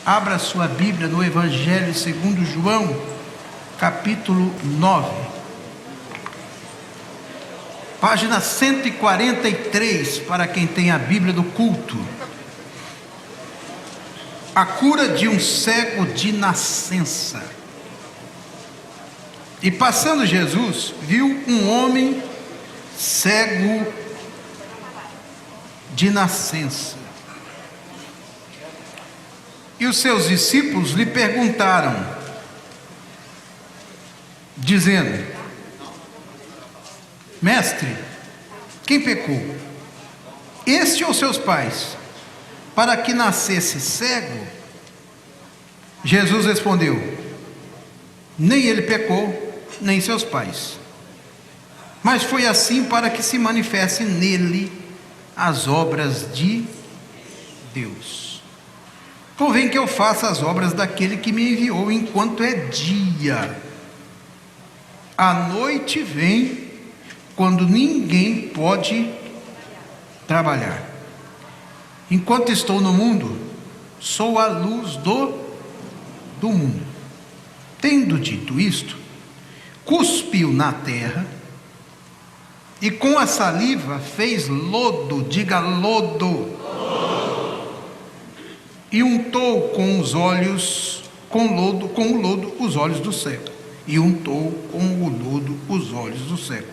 Abra sua Bíblia no Evangelho segundo João, capítulo 9. Página 143, para quem tem a Bíblia do culto. A cura de um cego de nascença. E passando Jesus, viu um homem cego de nascença. E os seus discípulos lhe perguntaram, dizendo: Mestre, quem pecou, este ou seus pais, para que nascesse cego? Jesus respondeu: nem ele pecou, nem seus pais, mas foi assim para que se manifestem nele as obras de Deus. Convém que eu faça as obras daquele que me enviou enquanto é dia. A noite vem, quando ninguém pode trabalhar. Enquanto estou no mundo, sou a luz do mundo. Tendo dito isto, cuspiu na terra, e com a saliva fez lodo, diga lodo, e untou com os olhos, com o lodo os olhos do cego. E untou com o lodo os olhos do cego.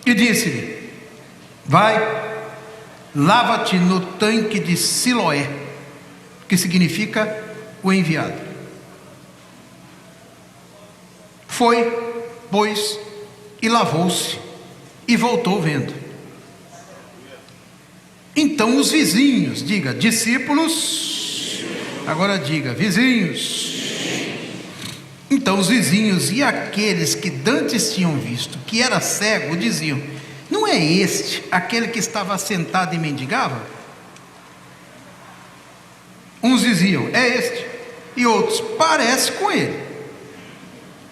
E disse-lhe: vai, lava-te no tanque de Siloé, que significa o enviado. Foi, pois, e lavou-se, e voltou vendo. Então os vizinhos, diga discípulos, agora diga vizinhos. Então os vizinhos e aqueles que dantes tinham visto que era cego, diziam: não é este aquele que estava sentado e mendigava? Uns diziam: é este, e outros: parece com ele.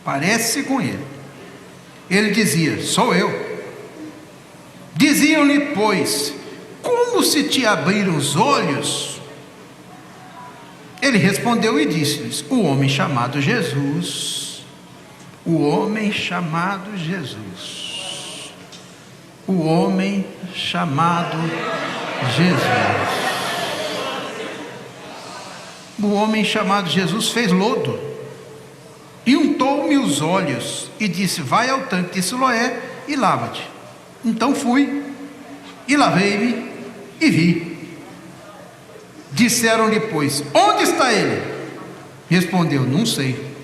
Parece com ele. Ele dizia: sou eu. Diziam-lhe, pois: como se te abriram os olhos? Ele respondeu e disse-lhes: o homem chamado Jesus. O homem chamado Jesus. O homem chamado Jesus. O homem chamado Jesus fez lodo e untou-me os olhos e disse: vai ao tanque de Siloé e lava-te. Então fui e lavei-me e vi. Disseram-lhe, pois: onde está ele? Respondeu: não sei.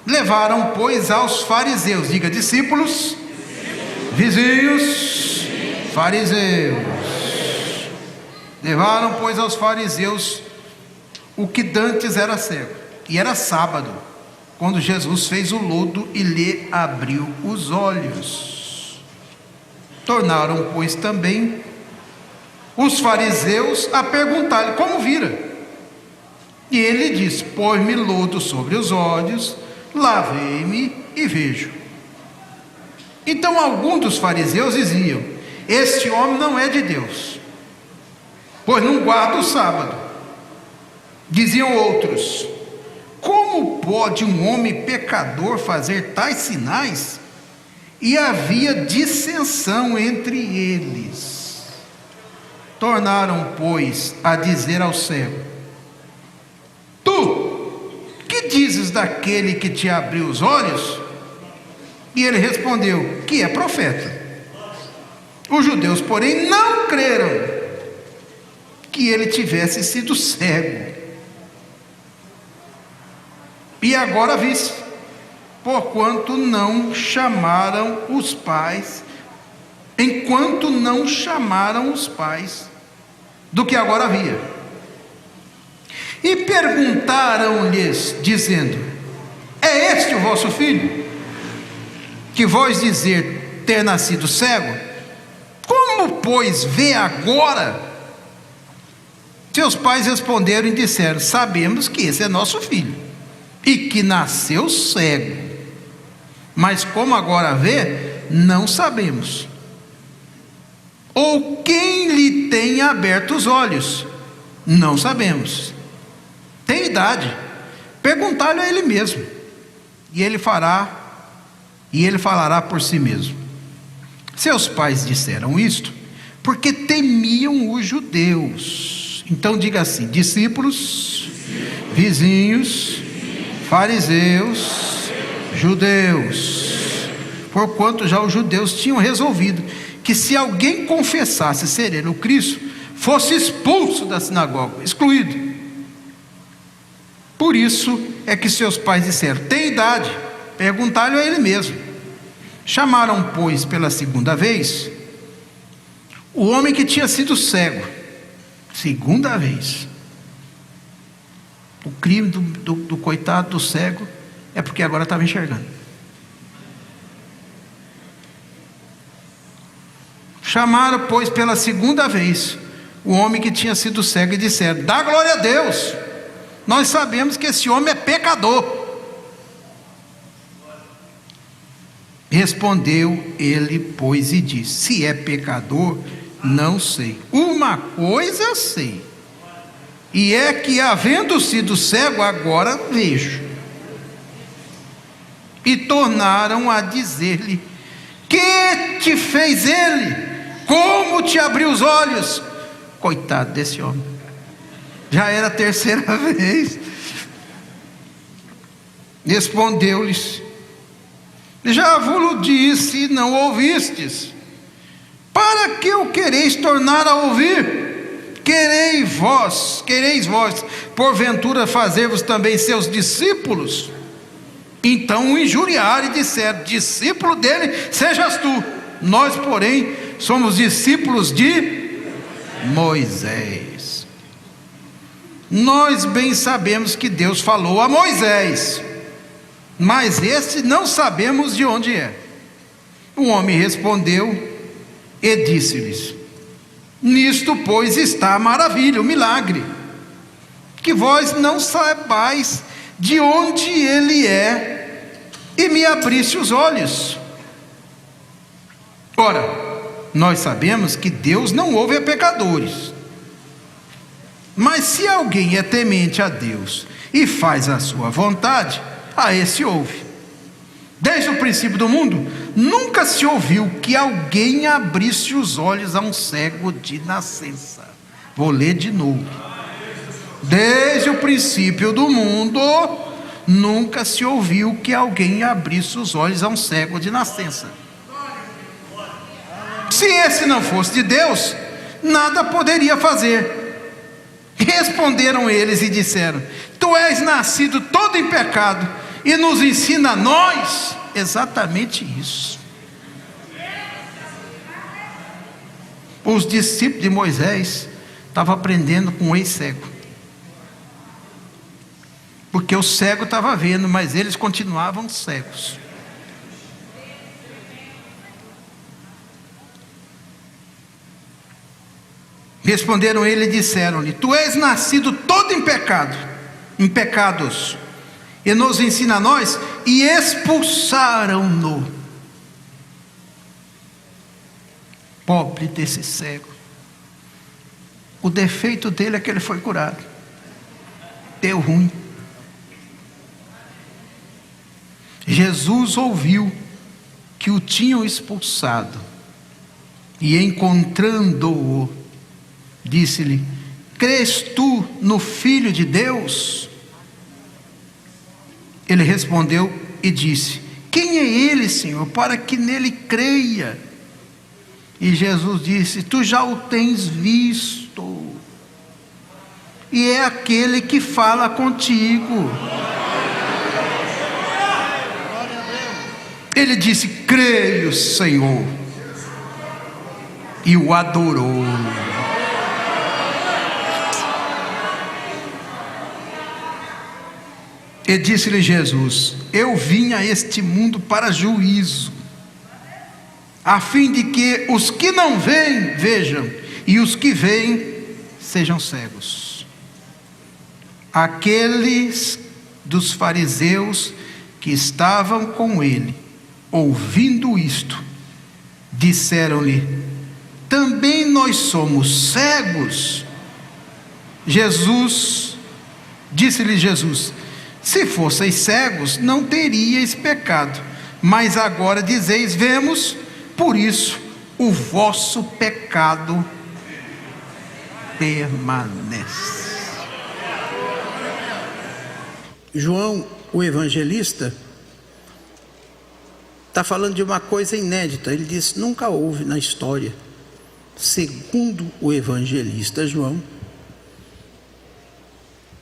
Levaram, pois, aos fariseus, diga discípulos, vizinhos, fariseus. Levaram, pois, aos fariseus o que dantes era cego, e era sábado, quando Jesus fez o lodo e lhe abriu os olhos. Tornaram, pois, também os fariseus a perguntar-lhe como vira. E ele disse: pôs-me lodo sobre os olhos, lavei-me e vejo. Então alguns dos fariseus diziam: este homem não é de Deus, pois não guarda o sábado. Diziam outros: como pode um homem pecador fazer tais sinais? E havia dissensão entre eles. Tornaram, pois, a dizer ao cego: tu, que dizes daquele que te abriu os olhos? E ele respondeu: que é profeta. Os judeus, porém, não creram que ele tivesse sido cego. E agora viste, porquanto não chamaram os pais, enquanto não chamaram os pais do que agora havia. E perguntaram-lhes, dizendo: é este o vosso filho, que vós dizer ter nascido cego? Como, pois, vê agora? Seus pais responderam e disseram: sabemos que esse é nosso filho, e que nasceu cego, mas como agora vê, não sabemos. Ou quem lhe tem aberto os olhos? Não sabemos. Tem idade. Perguntai-lhe a ele mesmo, e ele falará por si mesmo. Seus pais disseram isto porque temiam os judeus. Então diga assim: discípulos, vizinhos, fariseus, judeus. Porquanto já os judeus tinham resolvido que se alguém confessasse ser ele o Cristo, fosse expulso da sinagoga, excluído. Por isso é que seus pais disseram: tem idade, perguntai-lhe a ele mesmo. Chamaram, pois, pela segunda vez, o homem que tinha sido cego. Segunda vez. O crime do coitado do cego é porque agora estava enxergando. Chamaram, pois, pela segunda vez o homem que tinha sido cego e disseram: dá glória a Deus, nós sabemos que esse homem é pecador. Respondeu ele, pois, e disse: se é pecador, não sei. Uma coisa sei, e é que, havendo sido cego, agora vejo. E tornaram a dizer-lhe: que te fez ele? Como te abriu os olhos? Coitado desse homem, já era a terceira vez. Respondeu-lhes: já vos disse, não ouvistes. Para que o quereis tornar a ouvir? Quereis vós, porventura, fazer-vos também seus discípulos? Então o injuriaram e disseram: discípulo dele sejas tu, nós, porém, somos discípulos de Moisés. Nós bem sabemos que Deus falou a Moisés, mas este não sabemos de onde é. O homem respondeu e disse-lhes: nisto, pois, está a maravilha, o milagre, que vós não saibais de onde ele é, e me abriste os olhos. Ora, nós sabemos que Deus não ouve a pecadores, mas se alguém é temente a Deus e faz a sua vontade, a esse ouve. Desde o princípio do mundo, nunca se ouviu que alguém abrisse os olhos a um cego de nascença. Vou ler de novo. Desde o princípio do mundo, nunca se ouviu que alguém abrisse os olhos a um cego de nascença. Se esse não fosse de Deus, nada poderia fazer. Responderam eles e disseram: tu és nascido todo em pecado e nos ensina a nós. Exatamente isso. Os discípulos de Moisés estavam aprendendo com o ex-cego, porque o cego estava vendo, mas eles continuavam cegos. Responderam ele e disseram-lhe: tu és nascido todo em pecado, em pecados, e nos ensina a nós. E expulsaram-no. Pobre desse cego. O defeito dele é que ele foi curado. Deu ruim. Jesus ouviu que o tinham expulsado, e encontrando-o, disse-lhe: crês tu no Filho de Deus? Ele respondeu e disse: quem é ele, Senhor, para que nele creia? E Jesus disse: tu já o tens visto, e é aquele que fala contigo. Ele disse: creio, Senhor, e o adorou. E disse-lhe Jesus: eu vim a este mundo para juízo, a fim de que os que não veem, vejam, e os que veem, sejam cegos. Aqueles dos fariseus que estavam com ele, ouvindo isto, disseram-lhe: também nós somos cegos? Disse-lhe Jesus: se fosseis cegos, não teríeis pecado, mas agora dizeis: vemos, por isso o vosso pecado permanece. João, o evangelista, está falando de uma coisa inédita. Ele diz: nunca houve na história, segundo o evangelista João,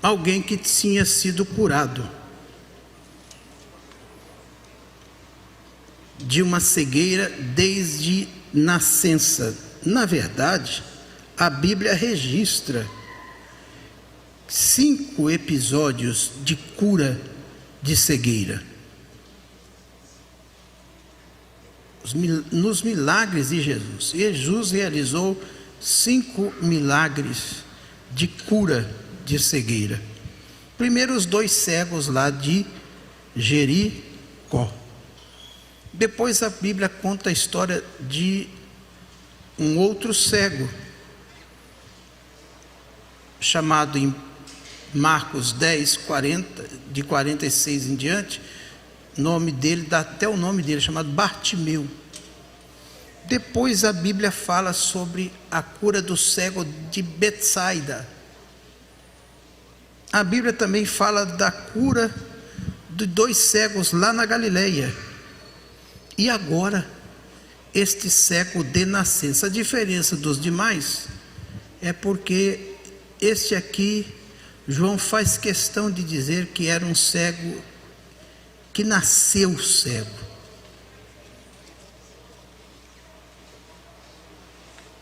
alguém que tinha sido curado de uma cegueira desde nascença. Na verdade, a Bíblia registra 5 episódios de cura de cegueira. Nos milagres de Jesus. Jesus realizou 5 milagres de cura de cegueira. Primeiro, os 2 cegos lá de Jericó. Depois a Bíblia conta a história de um outro cego, chamado em Marcos 10, 40, de 46 em diante, nome dele, dá até o nome dele, chamado Bartimeu. Depois a Bíblia fala sobre a cura do cego de Betsaida. A Bíblia também fala da cura de 2 cegos lá na Galileia. E agora, este cego de nascença. A diferença dos demais é porque este aqui, João faz questão de dizer que era um cego que nasceu cego.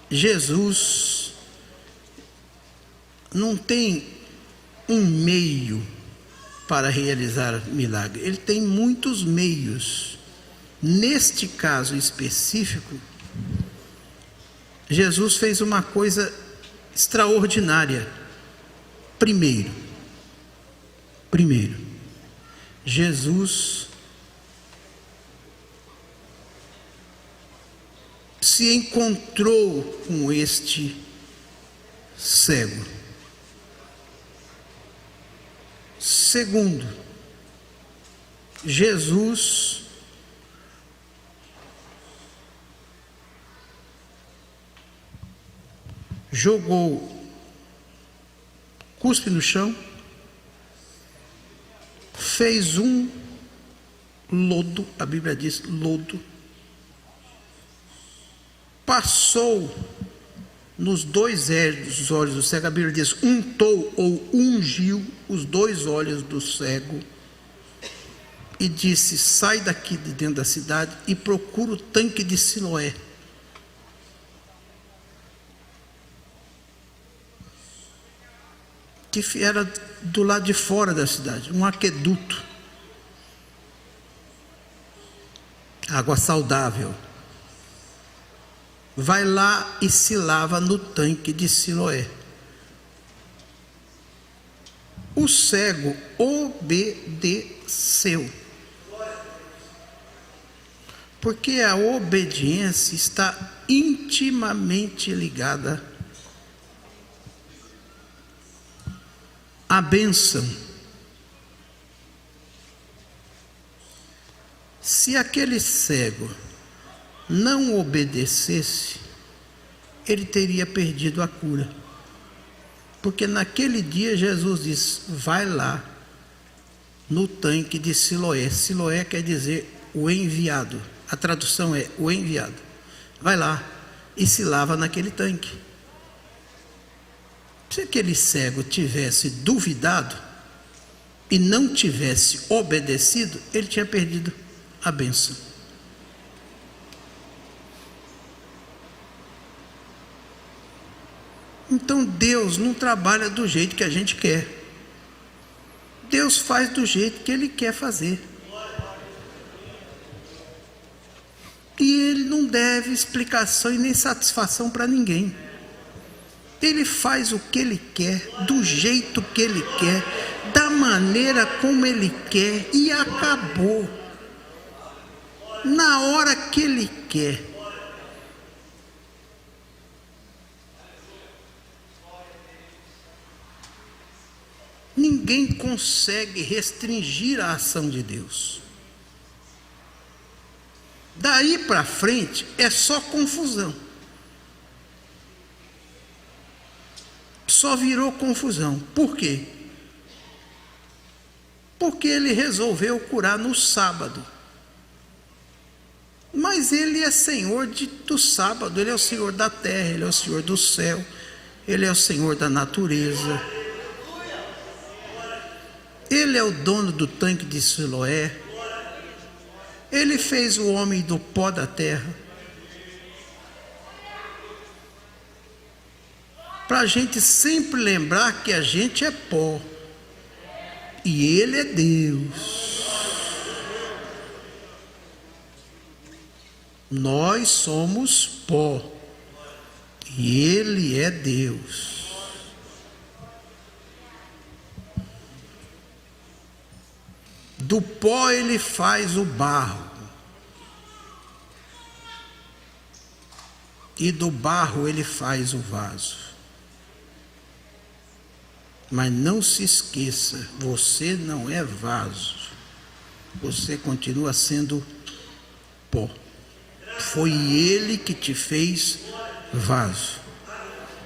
Jesus não tem um meio para realizar milagre, ele tem muitos meios. Neste caso específico, Jesus fez uma coisa extraordinária. Primeiro, Jesus se encontrou com este cego. Segundo, Jesus jogou cuspe no chão, fez um lodo, a Bíblia diz lodo, passou nos 2 olhos do cego. A Bíblia diz untou ou ungiu os 2 olhos do cego e disse: sai daqui de dentro da cidade e procura o tanque de Siloé. Que era do lado de fora da cidade, um aqueduto, água saudável. Vai lá e se lava no tanque de Siloé. O cego obedeceu, porque a obediência está intimamente ligada à bênção. Se aquele cego não obedecesse, ele teria perdido a cura. Porque naquele dia Jesus disse: vai lá no tanque de Siloé. Siloé quer dizer o enviado. A tradução é o enviado. Vai lá e se lava naquele tanque. Se aquele cego tivesse duvidado e não tivesse obedecido, ele tinha perdido a bênção. Então Deus não trabalha do jeito que a gente quer. Deus faz do jeito que Ele quer fazer. E Ele não deve explicação e nem satisfação para ninguém. Ele faz o que Ele quer, do jeito que Ele quer, da maneira como Ele quer, e acabou. Na hora que Ele quer. ninguém consegue restringir a ação de Deus. Daí para frente é só confusão. Só virou confusão. Por quê? Porque ele resolveu curar no sábado. Mas ele é Senhor do sábado, ele é o Senhor da terra, ele é o Senhor do céu, ele é o Senhor da natureza. Ele é o dono do tanque de Siloé. Ele fez o homem do pó da terra. Para a gente sempre lembrar que a gente é pó. E Ele é Deus. Nós somos pó. E Ele é Deus. Do pó Ele faz o barro. E do barro Ele faz o vaso. Mas não se esqueça, você não é vaso. Você continua sendo pó. Foi Ele que te fez vaso.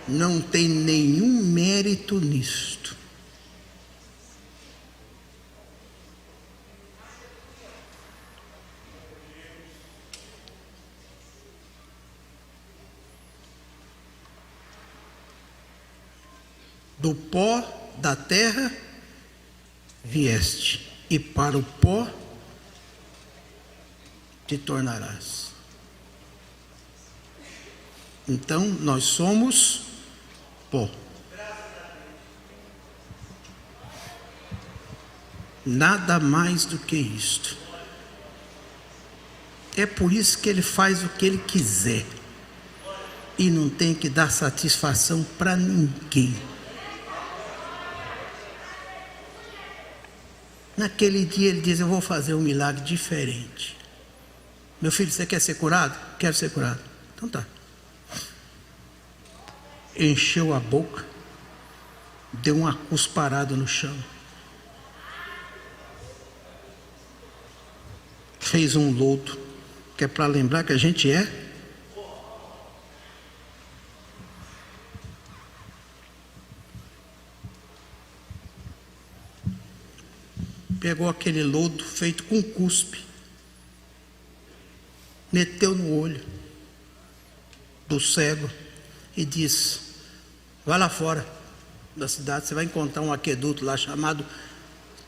Não tem nenhum mérito nisto. Do pó da terra vieste, e para o pó te tornarás. Então nós somos pó. Nada mais do que isto. É por isso que Ele faz o que Ele quiser. E não tem que dar satisfação para ninguém. Naquele dia Ele diz: eu vou fazer um milagre diferente. Meu filho, você quer ser curado? Quero ser curado. Então tá. Encheu a boca, deu uma cusparada no chão, fez um lodo, que é para lembrar que a gente é. Pegou aquele lodo feito com cuspe, meteu no olho do cego e disse: vai lá fora da cidade, você vai encontrar um aqueduto lá chamado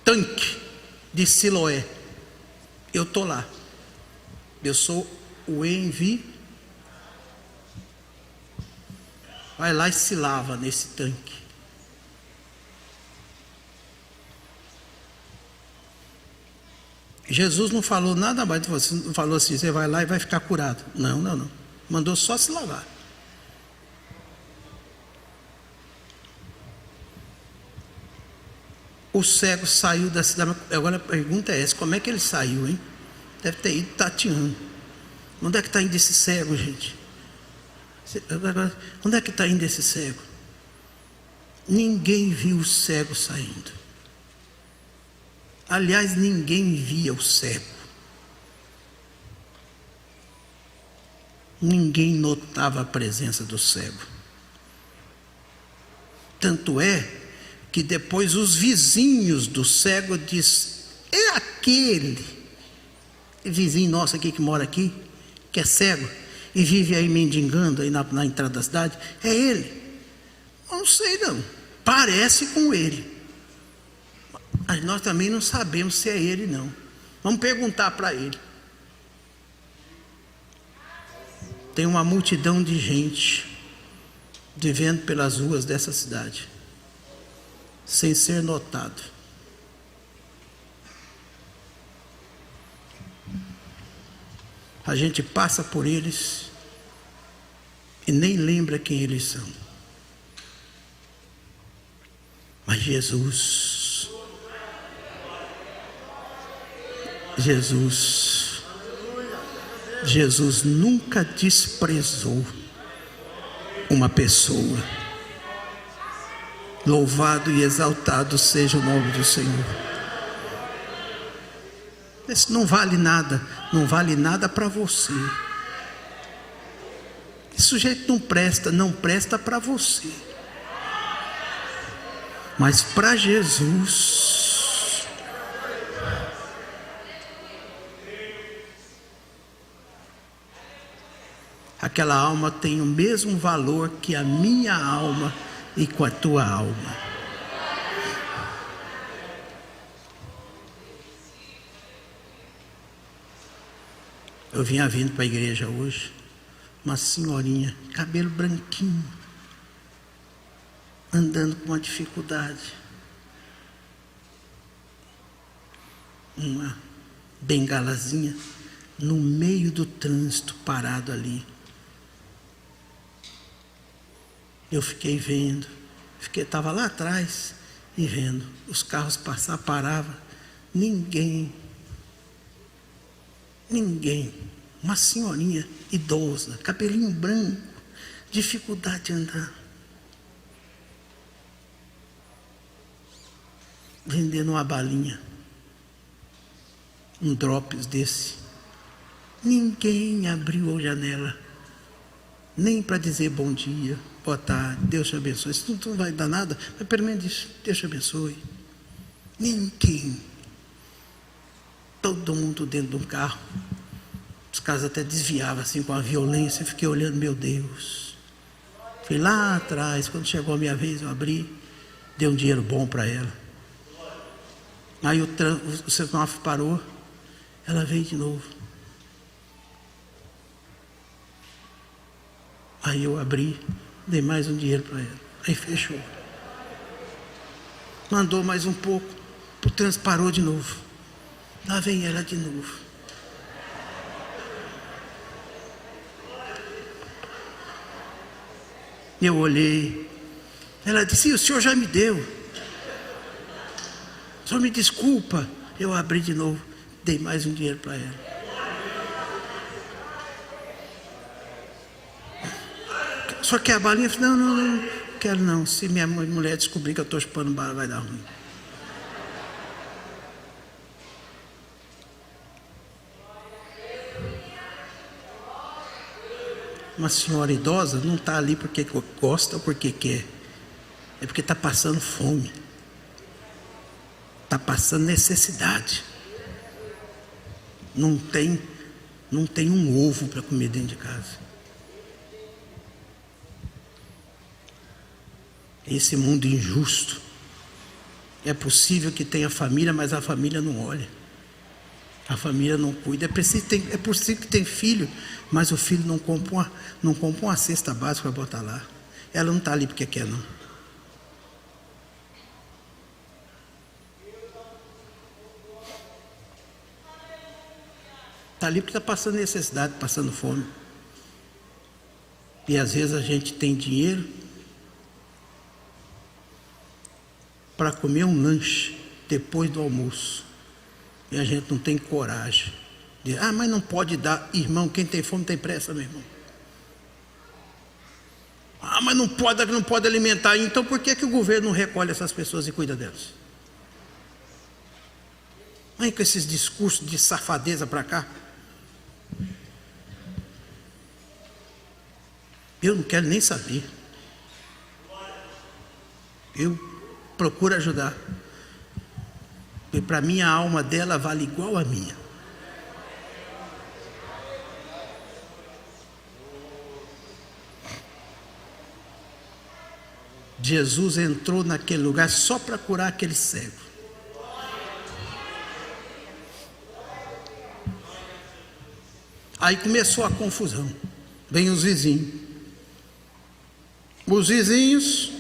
Tanque de Siloé. Eu estou lá. Eu sou o enviado. Vai lá e se lava nesse tanque. Jesus não falou nada mais de você, não falou assim: você vai lá e vai ficar curado. Não, não, não. Mandou só se lavar. O cego saiu da cidade. Agora a pergunta é essa: como é que ele saiu, hein? Deve ter ido tateando. Onde é que está indo esse cego, gente? Onde é que está indo esse cego? Ninguém viu o cego saindo. Aliás, ninguém via o cego. Ninguém notava a presença do cego. Tanto é que depois os vizinhos do cego dizem: é aquele vizinho nosso aqui que mora aqui, que é cego e vive aí mendigando aí na entrada da cidade. É ele. Não sei não, parece com ele. Mas nós também não sabemos se é ele não. Vamos perguntar para ele. Tem uma multidão de gente vivendo pelas ruas dessa cidade, sem ser notado. A gente passa por eles e nem lembra quem eles são. Mas Jesus nunca desprezou uma pessoa. Louvado e exaltado seja o nome do Senhor. Isso não vale nada, não vale nada para você. Esse sujeito não presta para você. Mas para Jesus, aquela alma tem o mesmo valor que a minha alma e com a tua alma. Eu vinha vindo para a igreja hoje, uma senhorinha, cabelo branquinho, andando com uma dificuldade, uma bengalazinha no meio do trânsito, parado ali. Eu fiquei vendo, estava lá atrás e vendo os carros passar, parava, ninguém, uma senhorinha idosa, cabelinho branco, dificuldade de andar, vendendo uma balinha, um drops desse. Ninguém abriu a janela, nem para dizer bom dia, boa tarde, Deus te abençoe. Isso não vai dar nada, mas pelo menos diz, Deus te abençoe. Ninguém. Todo mundo dentro de um carro. Os carros até desviavam assim com a violência. Eu fiquei olhando, meu Deus. Fui lá atrás, quando chegou a minha vez, eu abri, dei um dinheiro bom para ela. Aí o semáforo parou, ela veio de novo. Aí eu abri, dei mais um dinheiro para ela. Aí fechou. Mandou mais um pouco, o trânsito parou de novo. Lá vem ela de novo. Eu olhei. Ela disse, o senhor já me deu. O senhor me desculpa. Eu abri de novo, dei mais um dinheiro para ela. Só que a balinha, não quero não. Se minha mulher descobrir que eu estou chupando bala, vai dar ruim. Uma senhora idosa não está ali porque gosta ou porque quer. É porque está passando fome. Está passando necessidade. Não tem um ovo para comer dentro de casa. Esse mundo injusto. É possível que tenha família, mas a família não olha. A família não cuida. É possível que tenha filho, mas o filho não compra uma cesta básica para botar lá. Ela não está ali porque quer, não. Está ali porque está passando necessidade, passando fome. E às vezes a gente tem dinheiro para comer um lanche depois do almoço. E a gente não tem coragem de, mas não pode dar, irmão, quem tem fome tem pressa, meu irmão. Mas não pode alimentar. Então por que o governo não recolhe essas pessoas e cuida delas? Vem com esses discursos de safadeza para cá. Eu não quero nem saber. Eu procuro ajudar. Porque para mim a alma dela vale igual a minha. Jesus entrou naquele lugar só para curar aquele cego. Aí começou a confusão. Vem os vizinhos. Os vizinhos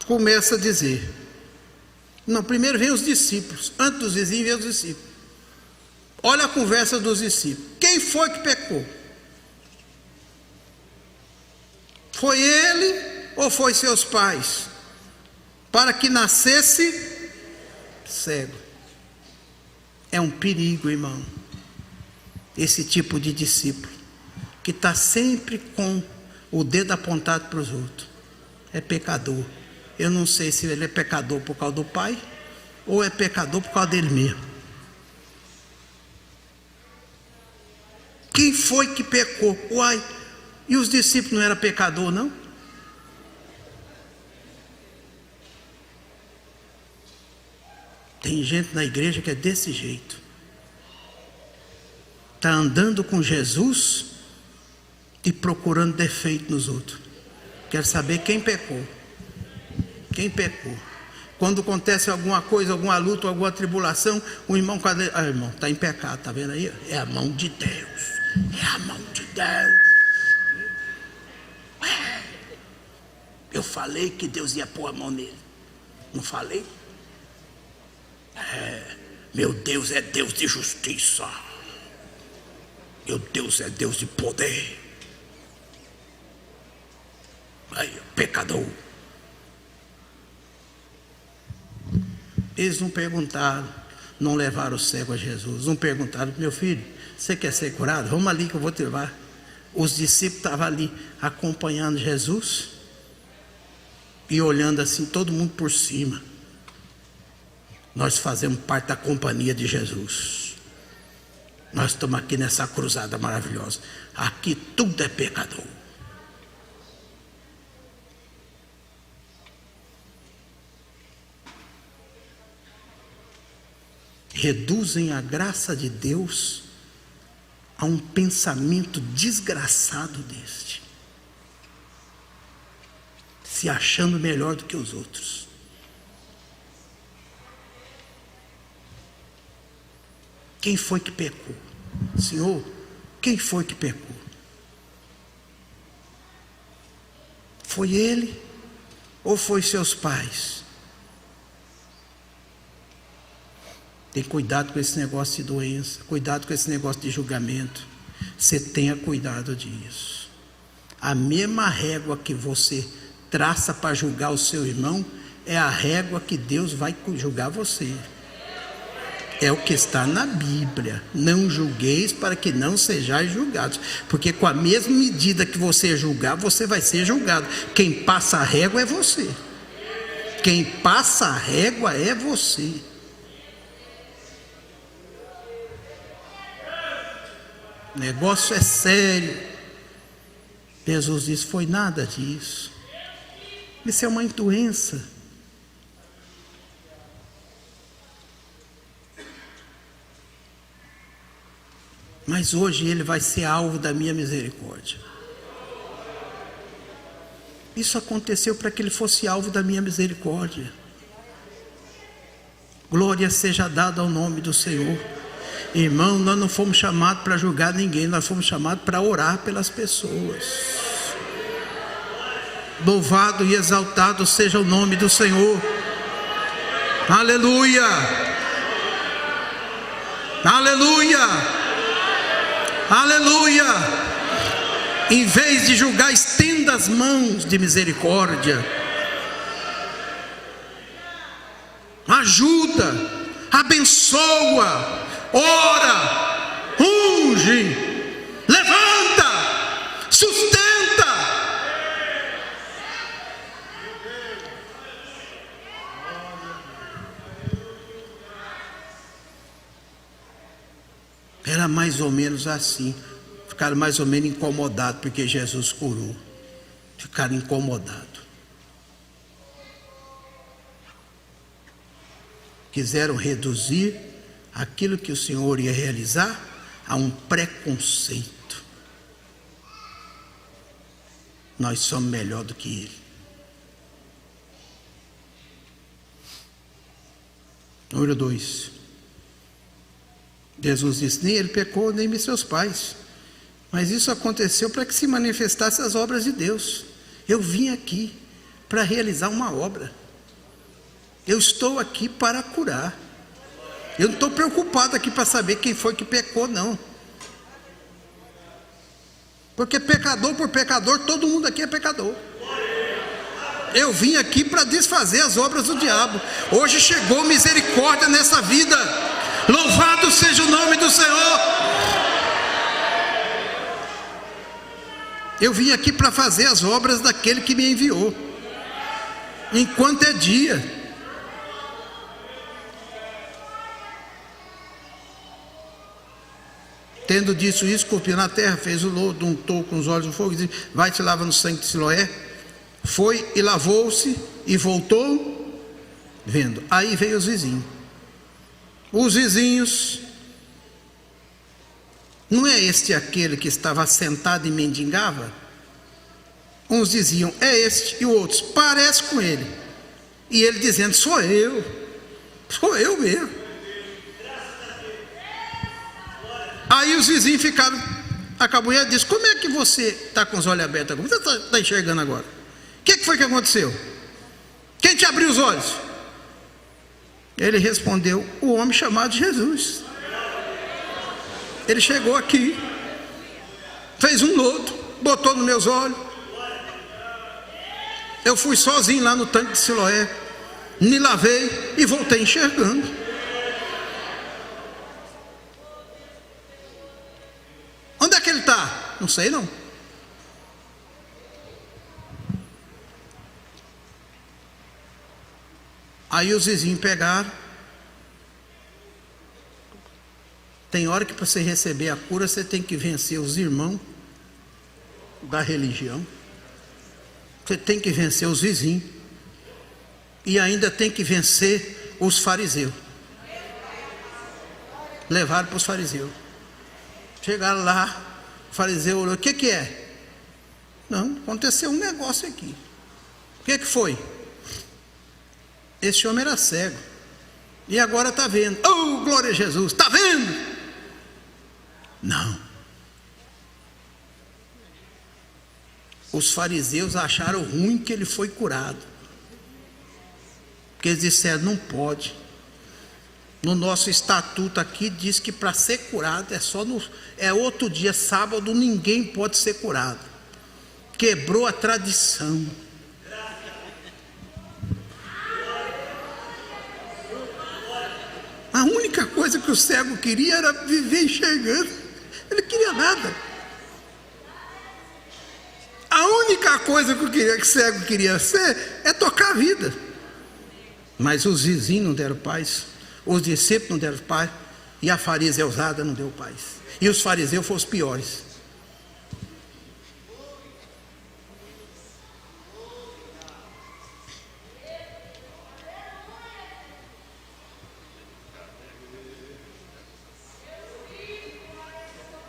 começam a dizer. Não, primeiro vem os discípulos. Antes dos vizinhos vem os discípulos. Olha a conversa dos discípulos. Quem foi que pecou? Foi ele ou foi seus pais? Para que nascesse cego. É um perigo, irmão. Esse tipo de discípulo. Que está sempre com o dedo apontado para os outros. É pecador. eu não sei se ele é pecador por causa do pai ou é pecador por causa dele mesmo. Quem foi que pecou? Uai, e os discípulos não eram pecador, não? Tem gente na igreja que é desse jeito. Está andando com Jesus e procurando defeito nos outros. Quer saber quem pecou. Quem pecou. Quando acontece alguma coisa, alguma luta, alguma tribulação, o irmão, irmão, está em pecado, está vendo aí? É a mão de Deus. É a mão de Deus. Eu falei que Deus ia pôr a mão nele. Não falei? Meu Deus é Deus de justiça. Meu Deus é Deus de poder. Aí, pecador. Eles não perguntaram, não levaram o cego a Jesus. Não perguntaram: meu filho, você quer ser curado? Vamos ali que eu vou te levar. Os discípulos estavam ali acompanhando Jesus e olhando assim, todo mundo por cima. Nós fazemos parte da companhia de Jesus. Nós estamos aqui nessa cruzada maravilhosa. Aqui tudo é pecador. Reduzem a graça de Deus a um pensamento desgraçado deste, se achando melhor do que os outros. Quem foi que pecou? Senhor, quem foi que pecou? Foi ele ou foi seus pais? Tem cuidado com esse negócio de doença, cuidado com esse negócio de julgamento. Você tenha cuidado disso. A mesma régua que você traça para julgar o seu irmão é a régua que Deus vai julgar você. É o que está na Bíblia. Não julgueis para que não sejais julgados. Porque com a mesma medida que você julgar, você vai ser julgado. Quem passa a régua é você. Quem passa a régua é você. O negócio é sério. Jesus disse: foi nada disso. Isso é uma doença. Mas hoje ele vai ser alvo da minha misericórdia. Isso aconteceu para que ele fosse alvo da minha misericórdia. Glória seja dada ao nome do Senhor. Irmão, nós não fomos chamados para julgar ninguém, nós fomos chamados para orar pelas pessoas. Louvado e exaltado seja o nome do Senhor. Aleluia! Aleluia! Aleluia! Em vez de julgar, estenda as mãos de misericórdia. Ajuda, abençoa, ora, unge, levanta, sustenta. Era mais ou menos assim. Ficaram mais ou menos incomodados porque Jesus curou. Ficaram incomodados. Quiseram reduzir aquilo que o Senhor ia realizar a um preconceito. Nós somos melhor do que ele. Número 2. Jesus disse: nem ele pecou, nem seus pais. Mas isso aconteceu para que se manifestassem as obras de Deus. Eu vim aqui para realizar uma obra. Eu estou aqui para curar. Eu não estou preocupado aqui para saber quem foi que pecou, não. Porque pecador por pecador, todo mundo aqui é pecador. Eu vim aqui para desfazer as obras do diabo. Hoje chegou misericórdia nessa vida. Louvado seja o nome do Senhor. Eu vim aqui para fazer as obras daquele que me enviou. enquanto é dia. Tendo dito isso, cuspiu na terra, fez o lodo, untou com os olhos no fogo e disse: vai te lava no sangue de Siloé. Foi e lavou-se e voltou vendo. Aí veio os vizinhos. Os vizinhos, não é este aquele que estava sentado e mendigava? Uns diziam: é este, e outros: parece com ele. E ele dizendo: sou eu mesmo. Aí os vizinhos ficaram acabunhados e disse: como é que você está com os olhos abertos agora? Você está enxergando agora? O que foi que aconteceu? Quem te abriu os olhos? Ele respondeu: o homem chamado Jesus. Ele chegou aqui, fez um lodo, botou nos meus olhos. Eu fui sozinho lá no tanque de Siloé, me lavei e voltei enxergando. Onde é que ele está? Não sei não. Aí os vizinhos pegaram. Tem hora que para você receber a cura, você tem que vencer os irmãos da religião. Você tem que vencer os vizinhos. E ainda tem que vencer os fariseus. Levaram para os fariseus. Chegaram lá, o fariseu olhou: o que é? Não, aconteceu um negócio aqui. O que foi? Esse homem era cego e agora está vendo. Oh, glória a Jesus, está vendo? Não. Os fariseus acharam ruim que ele foi curado, porque eles disseram: não pode. No nosso estatuto aqui diz que para ser curado é outro dia, sábado, ninguém pode ser curado. Quebrou a tradição. A única coisa que o cego queria era viver enxergando. Ele não queria nada. A única coisa que o cego queria ser é tocar a vida. Mas os vizinhos não deram paz, os discípulos não deram paz, e a fariseusada não deu paz. E os fariseus foram os piores.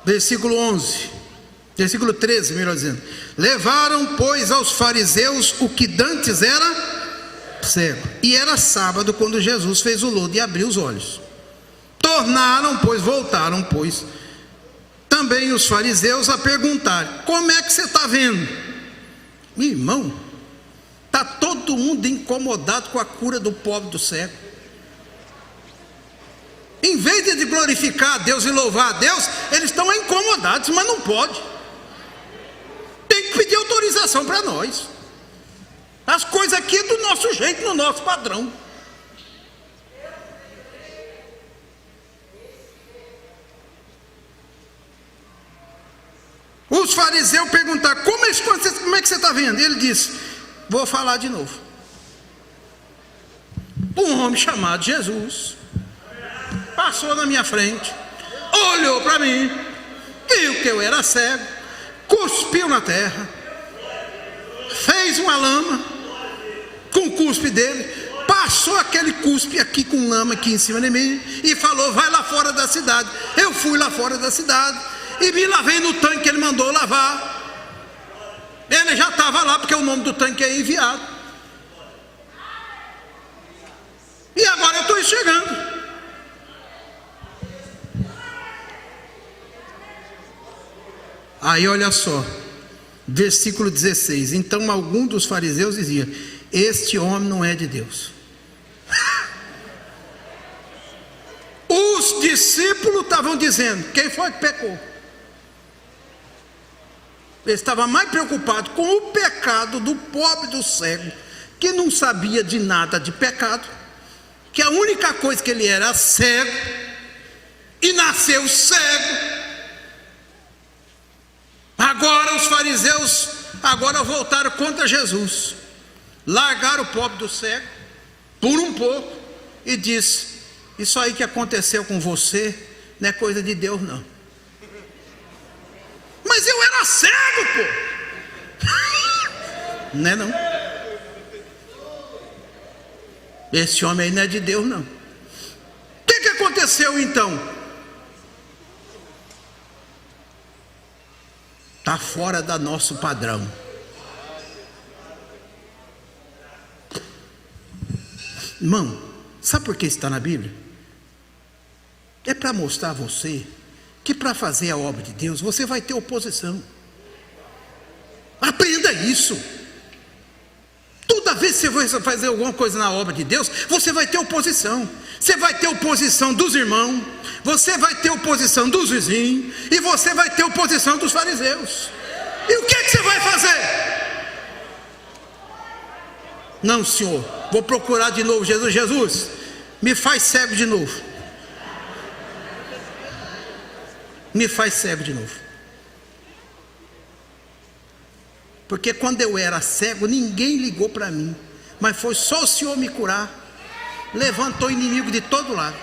Versículo 13, melhor dizendo: levaram, pois, aos fariseus o que dantes era cego, e era sábado quando Jesus fez o lodo e abriu os olhos. Voltaram, pois, também os fariseus a perguntar: como é que você está vendo? Meu irmão, está todo mundo incomodado com a cura do pobre, do cego. Em vez de glorificar a Deus e louvar a Deus, eles estão incomodados, mas não pode. Tem que pedir autorização para nós. As coisas aqui é do nosso jeito, no nosso padrão. Os fariseus perguntaram: como é que você está vendo? Ele disse: vou falar de novo. Um homem chamado Jesus passou na minha frente, olhou para mim, viu que eu era cego, cuspiu na terra, fez uma lama com o cuspe dele, passou aquele cuspe aqui com lama aqui em cima de mim e falou: vai lá fora da cidade. Eu fui lá fora da cidade e me lavei no tanque que ele mandou lavar. Ele já estava lá, porque o nome do tanque é enviado. E agora eu estou enxergando. Aí olha só, versículo 16: então algum dos fariseus dizia: este homem não é de Deus. Os discípulos estavam dizendo: quem foi que pecou? Eles estavam mais preocupados com o pecado do pobre, do cego, que não sabia de nada de pecado, que a única coisa que ele era cego, e nasceu cego. Agora os fariseus voltaram contra Jesus. largaram o pobre do cego por um pouco e disse: isso aí que aconteceu com você não é coisa de Deus não. Mas eu era cego, pô. Não é não. Esse homem aí não é de Deus não. O que aconteceu então? Está fora do nosso padrão. Irmão, sabe por que está na Bíblia? É para mostrar a você que para fazer a obra de Deus você vai ter oposição. Aprenda isso. Toda vez que você vai fazer alguma coisa na obra de Deus, você vai ter oposição. Você vai ter oposição dos irmãos, você vai ter oposição dos vizinhos, e você vai ter oposição dos fariseus. E o que você vai fazer? Não, Senhor, vou procurar de novo Jesus. Jesus, me faz cego de novo. Me faz cego de novo. Porque quando eu era cego, ninguém ligou para mim, mas foi só o Senhor me curar. Levantou inimigo de todo lado.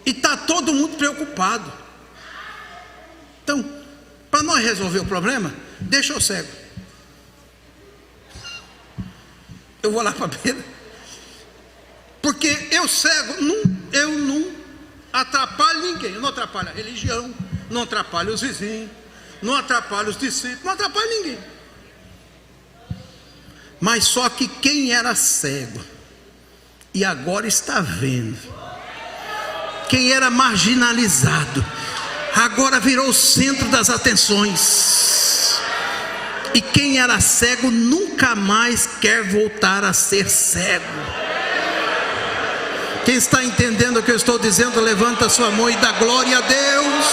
E está todo mundo preocupado. Então, para nós resolver o problema, deixa eu cego. Eu vou lá para a beira. Porque eu cego, eu não atrapalho ninguém. Eu não atrapalho a religião, não atrapalho os vizinhos, não atrapalho os discípulos, não atrapalho ninguém. Mas só que quem era cego e agora está vendo, quem era marginalizado, agora virou o centro das atenções. E quem era cego nunca mais quer voltar a ser cego. Quem está entendendo o que eu estou dizendo, levanta a sua mão e dá glória a Deus.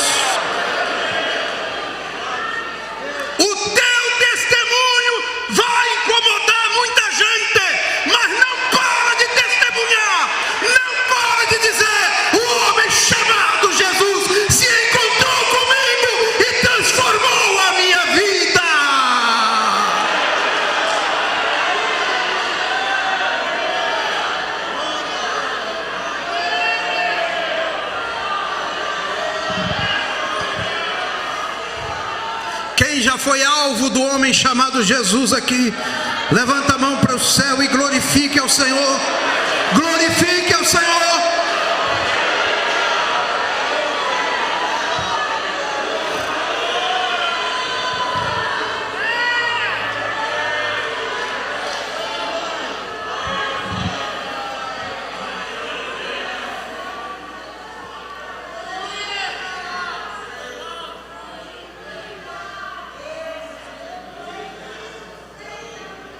O teu testemunho vai incomodar muita gente, mas não para de testemunhar, não para de dizer: o homem chamado Jesus se encontrou comigo e transformou a minha vida. Quem já foi alvo do homem chamado Jesus aqui, levanta a mão para o céu e glorifique ao Senhor. Glorifique ao Senhor.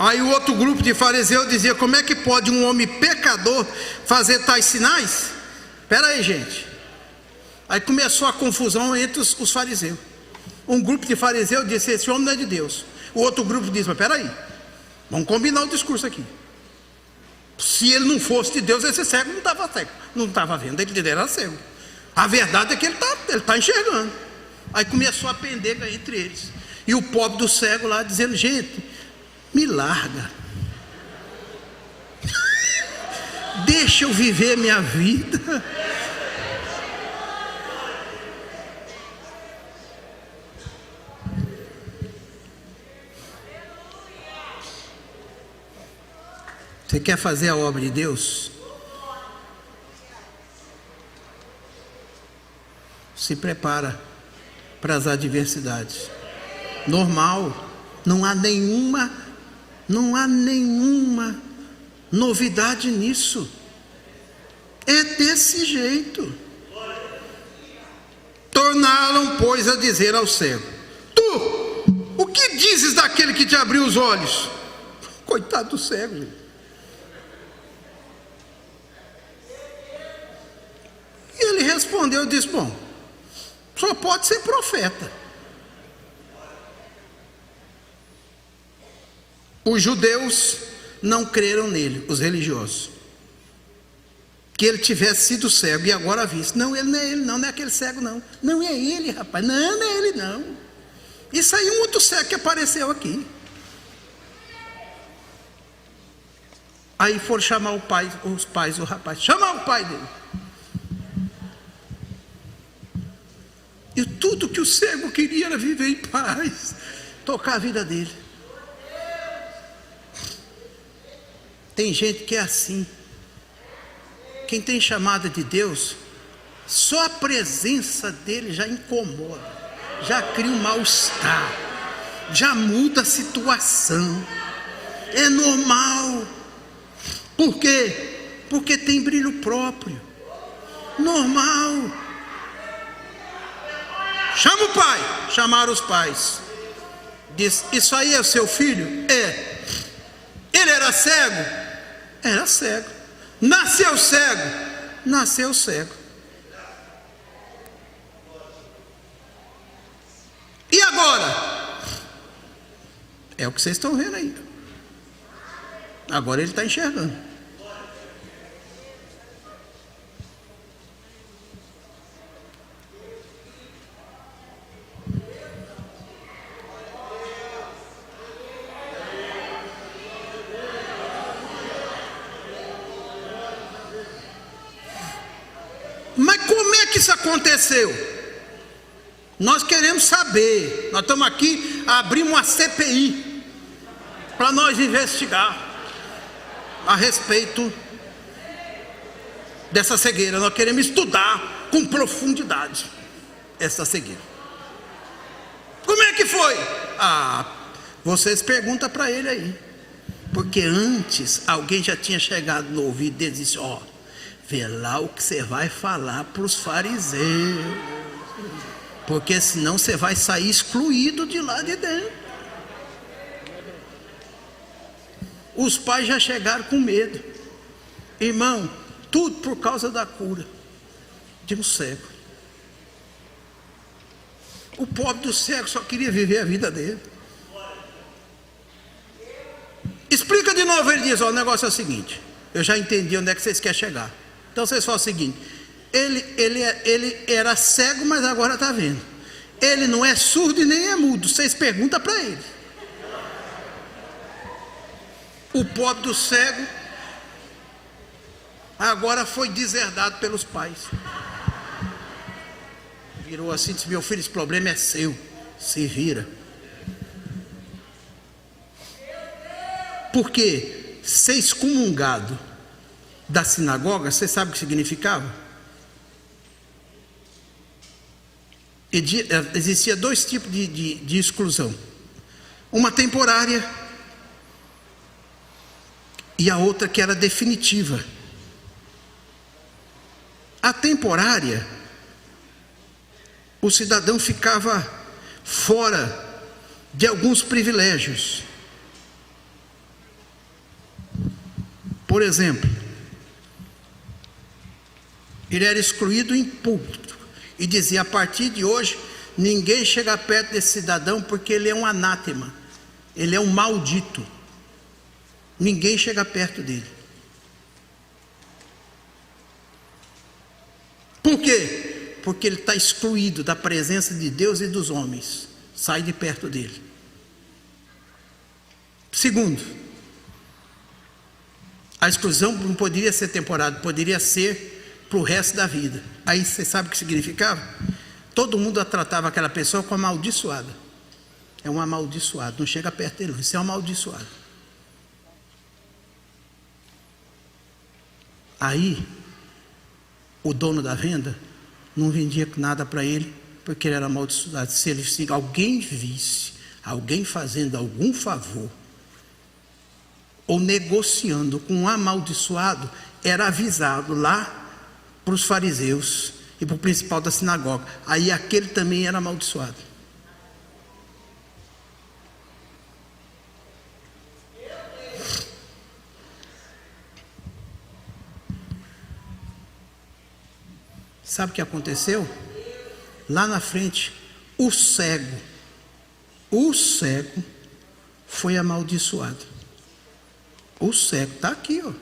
Aí o outro grupo de fariseus dizia: como é que pode um homem pecador fazer tais sinais? Espera aí, gente. Aí começou a confusão entre os fariseus. Um grupo de fariseus disse: esse homem não é de Deus. O outro grupo disse: mas espera aí, vamos combinar o discurso aqui. Se ele não fosse de Deus, esse cego não estava cego, não estava vendo, ele era cego. A verdade é que ele está enxergando. Aí começou a pendenga entre eles. E o pobre do cego lá dizendo: gente, me larga, deixa eu viver minha vida. Você quer fazer a obra de Deus? Se prepara para as adversidades. Normal, não há nenhuma novidade nisso. É desse jeito. Tornaram, pois, a dizer ao cego: tu, o que dizes daquele que te abriu os olhos? Coitado do cego, gente. E ele respondeu e disse: bom, só pode ser profeta. Os judeus não creram nele, os religiosos, que ele tivesse sido cego e agora visto. Não, ele não é ele, não é aquele cego, não. Não é ele, rapaz, não é ele, não. Isso aí, um outro cego que apareceu aqui. Aí foram chamar os pais do rapaz, chamar o pai dele. E tudo que o cego queria era viver em paz, tocar a vida dele. Tem gente que é assim. Quem tem chamada de Deus, só a presença dele já incomoda, já cria um mal-estar, já muda a situação. É normal. Por quê? Porque tem brilho próprio. Normal. Chama o pai. Chamaram os pais. Diz: isso aí é o seu filho? É. Ele era cego? Era cego. Nasceu cego? Nasceu cego. E agora? É o que vocês estão vendo aí. Agora ele está enxergando. Mas como é que isso aconteceu? Nós queremos saber. Nós estamos aqui, abrimos uma CPI para nós investigar a respeito dessa cegueira. Nós queremos estudar com profundidade essa cegueira. Como é que foi? Vocês perguntam para ele aí. Porque antes alguém já tinha chegado no ouvido dele e disse: vê lá o que você vai falar para os fariseus, porque senão você vai sair excluído de lá de dentro. Os pais já chegaram com medo. Irmão, tudo por causa da cura de um cego. O pobre do cego só queria viver a vida dele. Explica de novo. Ele diz: o negócio é o seguinte, eu já entendi onde é que vocês querem chegar. Então vocês falam o seguinte: ele era cego, mas agora está vendo. Ele não é surdo e nem é mudo. Vocês perguntam para ele. O pobre do cego agora foi deserdado pelos pais. Virou assim e disse: meu filho, esse problema é seu, se vira. Porque ser excomungado da sinagoga, você sabe o que significava? Existia dois tipos de exclusão: uma temporária e a outra que era definitiva. A temporária, o cidadão ficava fora de alguns privilégios. Por exemplo, ele era excluído em público e dizia: a partir de hoje ninguém chega perto desse cidadão porque ele é um anátema, ele é um maldito, ninguém chega perto dele. Por quê? Porque ele está excluído da presença de Deus e dos homens. Sai de perto dele. Segundo, a exclusão não poderia ser temporária, poderia ser para o resto da vida. Aí você sabe o que significava? Todo mundo tratava aquela pessoa como amaldiçoada. É um amaldiçoado, não chega perto dele, você é um amaldiçoado. Aí, o dono da venda não vendia nada para ele, porque ele era amaldiçoado. Se alguém visse alguém fazendo algum favor, ou negociando com um amaldiçoado, era avisado lá para os fariseus e para o principal da sinagoga. Aí aquele também era amaldiçoado. Sabe o que aconteceu? Lá na frente, o cego foi amaldiçoado. O cego está aqui, ó.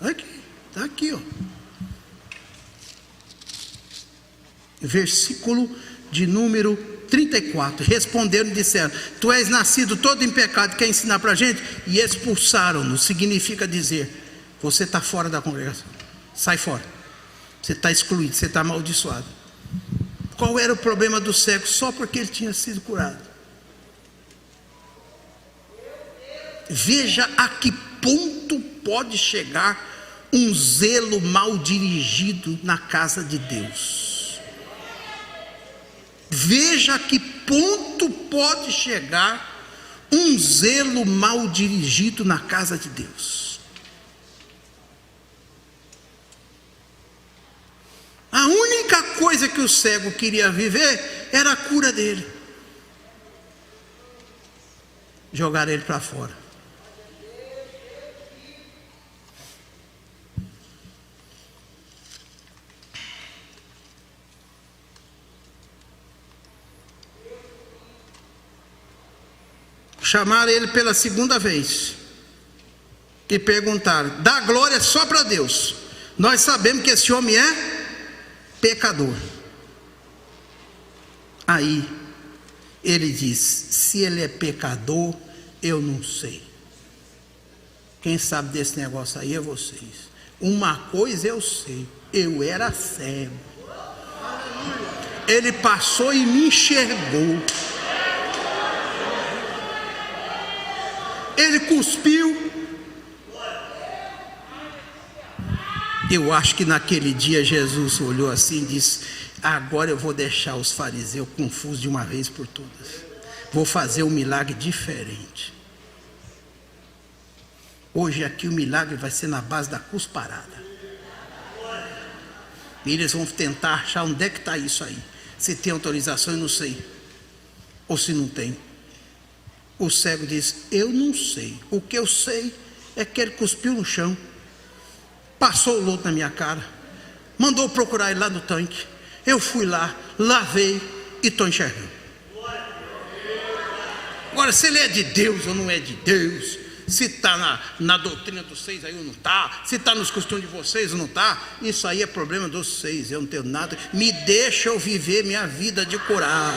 Está aqui, ó. Versículo de número 34. Responderam e disseram: tu és nascido todo em pecado, quer ensinar para a gente? E expulsaram-no. Significa dizer: você está fora da congregação, sai fora, você está excluído, você está amaldiçoado. Qual era o problema do cego? Só porque ele tinha sido curado. Veja a que ponto pode chegar um zelo mal dirigido na casa de Deus. Veja a que ponto pode chegar um zelo mal dirigido na casa de Deus. A única coisa que o cego queria viver era a cura dele. Jogaram ele para fora. Chamaram ele pela segunda vez e perguntaram: dá glória só para Deus, nós sabemos que esse homem é pecador. Aí ele diz: se ele é pecador, eu não sei. Quem sabe desse negócio aí é vocês. Uma coisa eu sei: eu era cego, ele passou e me enxergou. Ele cuspiu. Eu acho que naquele dia Jesus olhou assim e disse: agora eu vou deixar os fariseus confusos de uma vez por todas. Vou fazer um milagre diferente. Hoje aqui o milagre vai ser na base da cusparada. E eles vão tentar achar onde é que está isso aí. Se tem autorização, eu não sei. Ou se não tem. O cego diz: eu não sei. O que eu sei é que ele cuspiu no chão, passou o lodo na minha cara, mandou procurar ele lá no tanque. Eu fui lá, lavei e estou enxergando. Agora, se ele é de Deus ou não é de Deus, se está na doutrina dos seis aí ou não está, se está nos costumes de vocês ou não está, isso aí é problema dos seis. Eu não tenho nada. Me deixa eu viver minha vida de curado.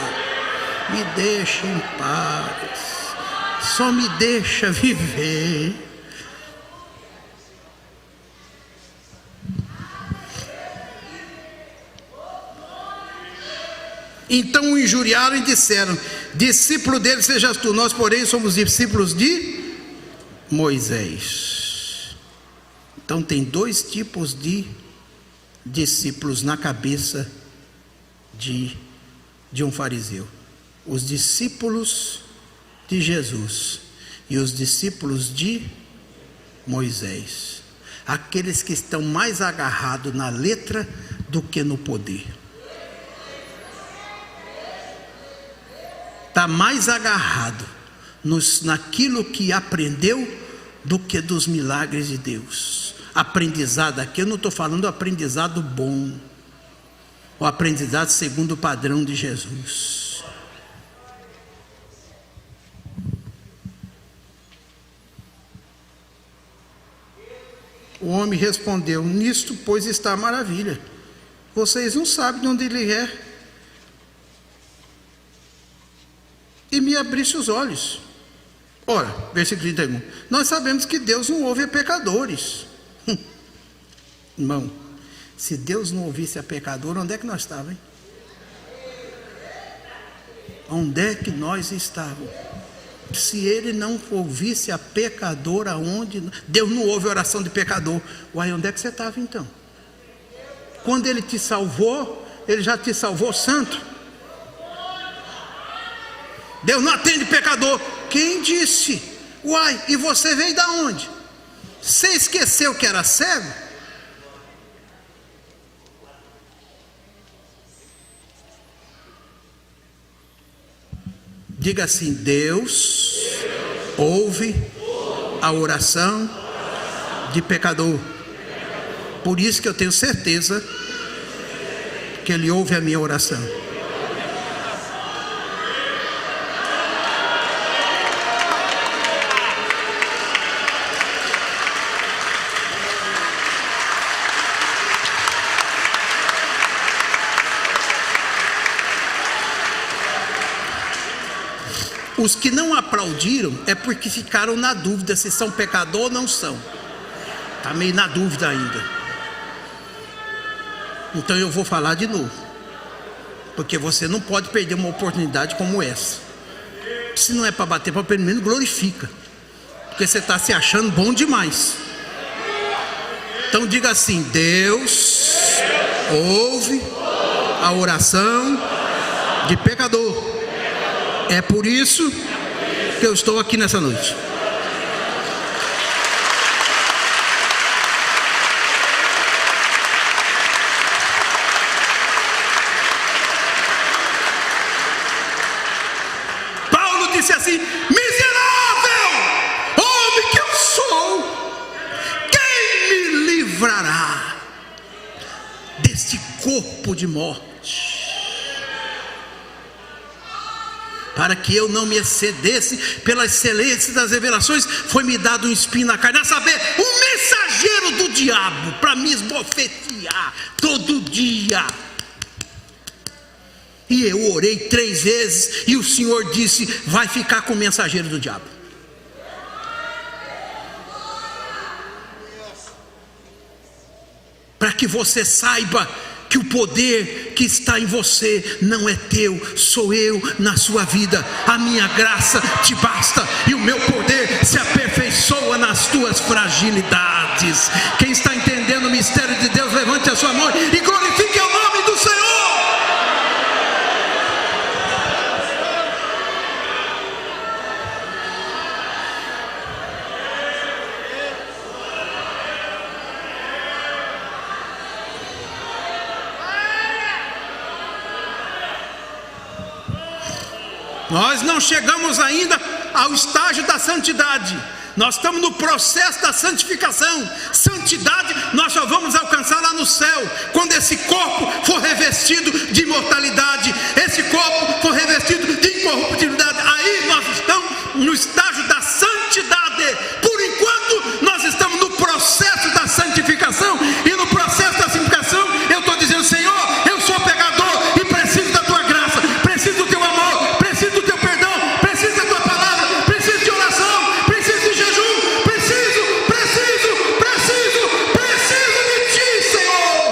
Me deixa em paz. Só me deixa viver. Então o injuriaram e disseram: discípulo dele sejas tu, nós porém somos discípulos de Moisés. Então tem dois tipos de discípulos na cabeça de um fariseu: os discípulos de Jesus e os discípulos de Moisés. Aqueles que estão mais agarrados na letra do que no poder. Está mais agarrado naquilo que aprendeu do que dos milagres de Deus. Aprendizado aqui, eu não estou falando do aprendizado bom, o aprendizado segundo o padrão de Jesus. O homem respondeu: nisto pois está a maravilha, vocês não sabem de onde ele é, e me abriste os olhos. Ora, versículo 31, nós sabemos que Deus não ouve a pecadores. Irmão, se Deus não ouvisse a pecador, onde é que nós estávamos, hein? Onde é que nós estávamos? Se ele não ouvisse a pecador, aonde? Deus não ouve a oração de pecador. Uai, onde é que você estava então? Quando ele te salvou, ele já te salvou santo. Deus não atende pecador. Quem disse? Uai, e você veio da onde? Você esqueceu que era cego? Diga assim: Deus ouve a oração de pecador. Por isso que eu tenho certeza que Ele ouve a minha oração. Os que não aplaudiram é porque ficaram na dúvida se são pecador ou não são. Está meio na dúvida ainda. Então eu vou falar de novo, porque você não pode perder uma oportunidade como essa. Se não é para bater, para pelo menos glorifica, porque você está se achando bom demais. Então diga assim: Deus ouve a oração de pecador. É por isso que eu estou aqui nessa noite. Paulo disse assim: miserável homem que eu sou, quem me livrará deste corpo de morte? Para que eu não me excedesse pela excelência das revelações, foi-me dado um espinho na carne, a saber, um mensageiro do diabo, para me esbofetear todo dia. E eu orei 3 vezes, e o Senhor disse: vai ficar com o mensageiro do diabo. Para que você saiba que o poder que está em você não é teu, sou eu na sua vida. A minha graça te basta, e o meu poder se aperfeiçoa nas tuas fragilidades. Quem está entendendo o mistério de Deus, levante a sua mão e glorifique o nome do Senhor. Nós não chegamos ainda ao estágio da santidade. Nós estamos no processo da santificação. Santidade nós só vamos alcançar lá no céu, quando esse corpo for revestido de imortalidade, esse corpo for revestido de incorruptibilidade. Aí nós estamos no estágio da santidade. Por enquanto nós estamos no processo da santificação. E no processo da santificação eu estou dizendo: Senhor, eu sou pecador e preciso da tua graça, preciso do teu amor, preciso do teu perdão, preciso da tua palavra, preciso de oração, preciso de jejum, preciso de ti, Senhor.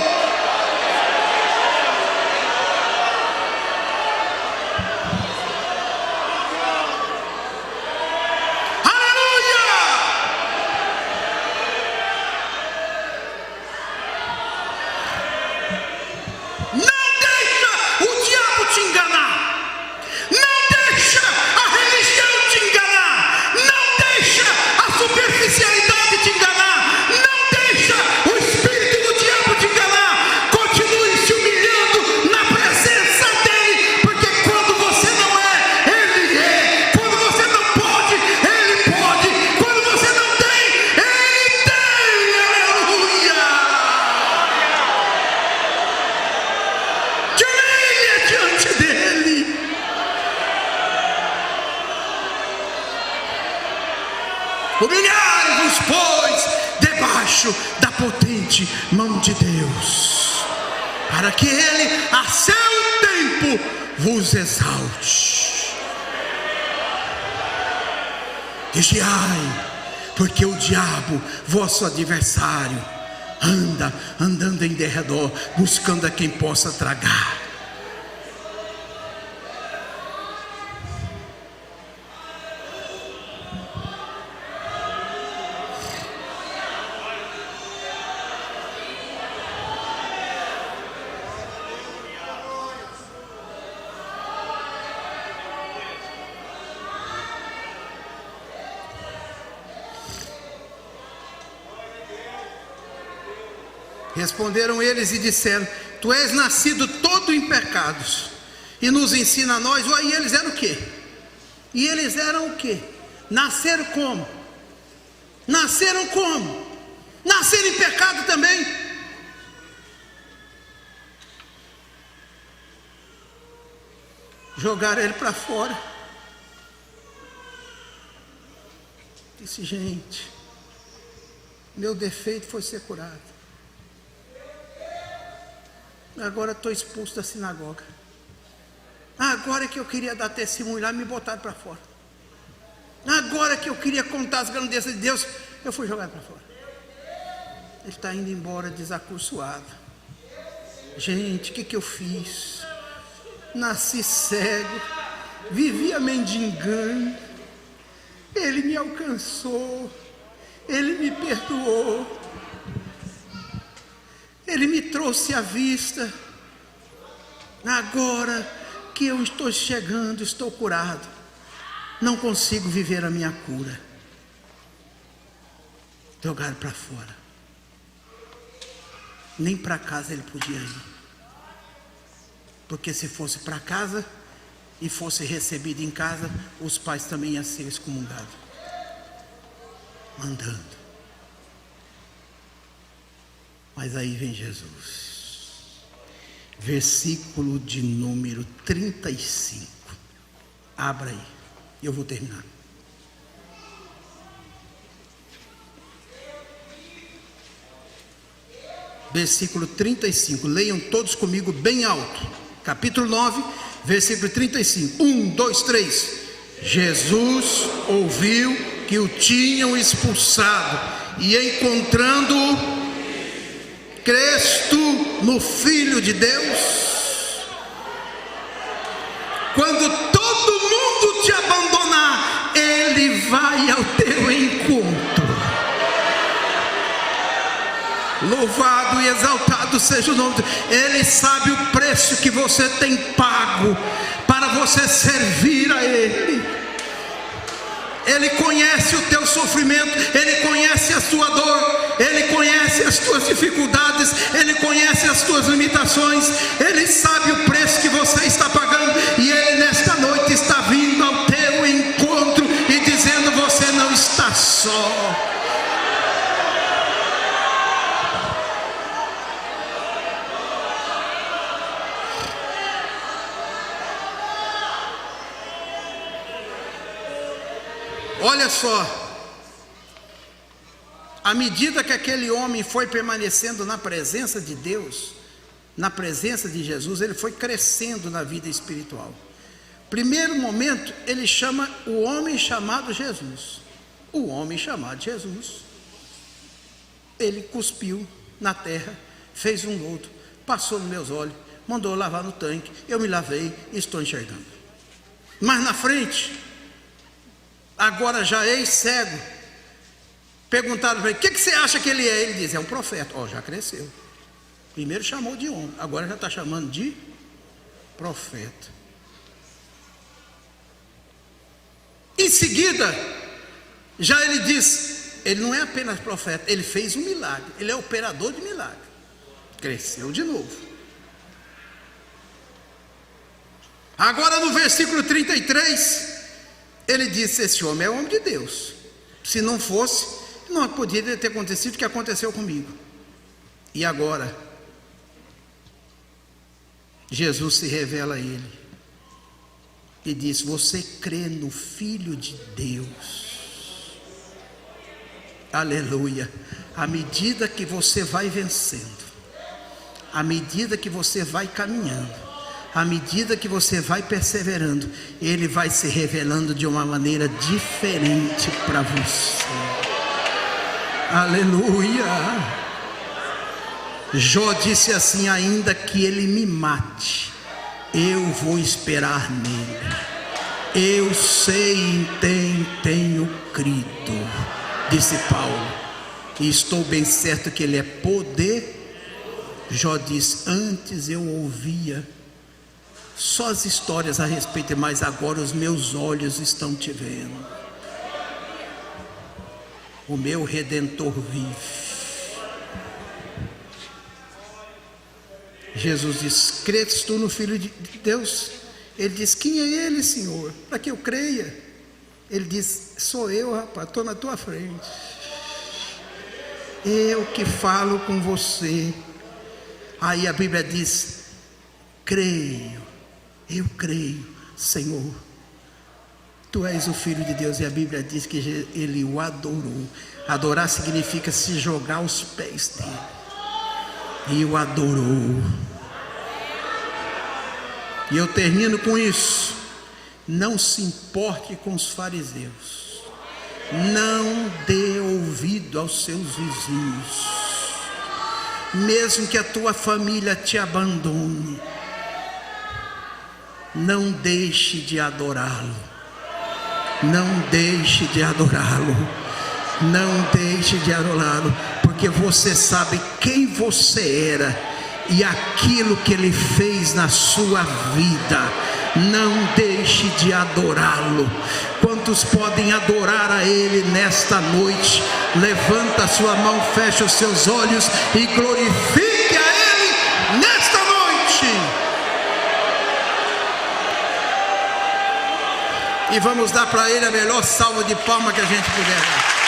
Aleluia! Não deixa o diabo te enganar. Não deixa a religião te enganar. Não deixa a superficialidade te enganar. Não deixa o espírito do diabo te enganar. Continue se humilhando na presença dele, porque quando você não é, ele é. Quando você não pode, ele pode. Quando você não tem, ele tem. Aleluia! Te humilhe diante dele. Humilhai-vos, pois, debaixo da potente mão de Deus, para que ele a seu tempo vos exalte. Vigiai, porque o diabo, vosso adversário, anda andando em derredor, buscando a quem possa tragar. Responderam eles e disseram: tu és nascido todo em pecados, e nos ensina a nós. E eles eram o quê? E eles eram o quê? Nasceram como? Nasceram como? Nasceram em pecado também. Jogaram ele para fora. Disse: gente, meu defeito foi ser curado. Agora estou expulso da sinagoga. Agora que eu queria dar testemunho lá, me botaram para fora. Agora que eu queria contar as grandezas de Deus, eu fui jogado para fora. Ele está indo embora desacursoado. Gente, o que eu fiz? Nasci cego, vivia mendigando. Ele me alcançou, Ele me perdoou, Ele me trouxe à vista. Agora que eu estou chegando, estou curado, não consigo viver a minha cura. Jogaram para fora. Nem para casa ele podia ir, porque se fosse para casa e fosse recebido em casa, os pais também iam ser excomungados. Andando. Mas aí vem Jesus. Versículo de número 35. Abra aí, eu vou terminar. Versículo 35, leiam todos comigo bem alto. Capítulo 9, versículo 35. 1, 2, 3. Jesus ouviu que o tinham expulsado, e encontrando-o, crês tu no Filho de Deus? Quando todo mundo te abandonar, Ele vai ao teu encontro. Louvado e exaltado seja o nome de Deus. Ele sabe o preço que você tem pago para você servir a Ele. Ele conhece o teu sofrimento, Ele conhece a tua dor, Ele conhece as tuas dificuldades, Ele conhece as tuas limitações, Ele sabe o preço que você está pagando, e Ele nesta noite está vindo ao teu encontro e dizendo: você não está só. Olha só, à medida que aquele homem foi permanecendo na presença de Deus, na presença de Jesus, ele foi crescendo na vida espiritual. Primeiro momento, ele chama o homem chamado Jesus. O homem chamado Jesus, ele cuspiu na terra, fez um lodo, passou nos meus olhos, mandou lavar no tanque, eu me lavei e estou enxergando. Mas na frente, agora já ex-cego, perguntaram para ele: o que você acha que ele é? Ele diz: é um profeta. Já cresceu. Primeiro chamou de homem, agora já está chamando de profeta. Em seguida, já ele diz: ele não é apenas profeta, ele fez um milagre, ele é operador de milagre. Cresceu de novo. Agora no versículo 33, ele disse: esse homem é homem de Deus. Se não fosse, não poderia ter acontecido o que aconteceu comigo. E agora, Jesus se revela a ele e diz: você crê no Filho de Deus? Aleluia. À medida que você vai vencendo, à medida que você vai caminhando, à medida que você vai perseverando, Ele vai se revelando de uma maneira diferente para você. Aleluia. Jó disse assim: ainda que ele me mate, eu vou esperar nele. Eu sei e tenho crido, disse Paulo, e estou bem certo que ele é poder. Jó diz: antes eu ouvia só as histórias a respeito, mas agora os meus olhos estão te vendo. O meu Redentor vive. Jesus diz: crês tu no Filho de Deus? Ele diz: quem é ele, Senhor, para que eu creia? Ele diz: sou eu, rapaz, estou na tua frente, eu que falo com você. Aí a Bíblia diz: creio, eu creio, Senhor, tu és o Filho de Deus. E a Bíblia diz que ele o adorou. Adorar significa se jogar aos pés dele, e o adorou. E eu termino com isso: não se importe com os fariseus. Não dê ouvido aos seus vizinhos, mesmo que a tua família te abandone. Não deixe de adorá-lo. Não deixe de adorá-lo. Não deixe de adorá-lo, porque você sabe quem você era e aquilo que ele fez na sua vida. Não deixe de adorá-lo. Quantos podem adorar a ele nesta noite? Levanta a sua mão, fecha os seus olhos e glorifique a ele nesta noite. E vamos dar para ele a melhor salva de palmas que a gente puder dar.